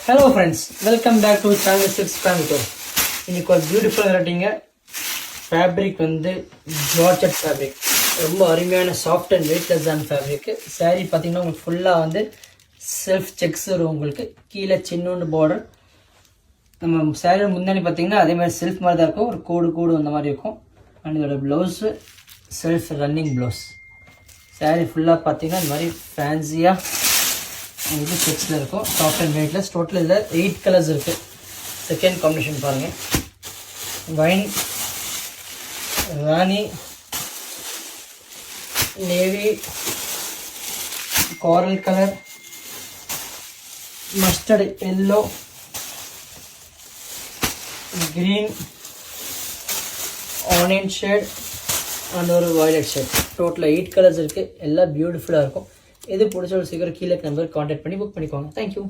Hello friends, welcome back to channel 6 Coimbatore. இன்னைக்கு ஒரு beautiful வெரைட்டிங்க. Fabric வந்து ஜார்ஜெட் ஃபேப்ரிக், ரொம்ப அருமையான சாஃப்ட் அண்ட் வெயிட்லெஸ்ஸான ஃபேப்ரிக். சாரீ பார்த்தீங்கன்னா உங்களுக்கு ஃபுல்லாக வந்து செல்ஃப் செக்ஸ் வரும். உங்களுக்கு கீழே சின்னோண்டு பார்டர். நம்ம சாரீ முன்னாடி பார்த்தீங்கன்னா அதே மாதிரி செல்ஃப் மாதிரி தான் இருக்கும், ஒரு கோடு அந்த மாதிரி இருக்கும். அண்ட் இதோட blouse self running blouse. Sari ஃபுல்லாக பார்த்தீங்கன்னா இந்த மாதிரி ஃபேன்சியாக இது செக்ஸில் இருக்கும், சாஃப்ட் அண்ட் வெயிட்லெஸ். டோட்டல் இதில் 8 கலர்ஸ் இருக்குது. செகண்ட் காம்பினேஷன் பாருங்கள், wine, rani, navy, coral colour, mustard yellow, green, onion shade and ஒரு வயலட் ஷேட். டோட்டலாக 8 கலர்ஸ் இருக்குது. எல்லாம் பியூட்டிஃபுல்லாக இருக்கும். எது பிடிச்ச ஒரு சீக்கிரம் கீழே நம்பர் கான்டாக்ட் பண்ணி புக் பண்ணிக்கோங்க. தேங்க்யூ.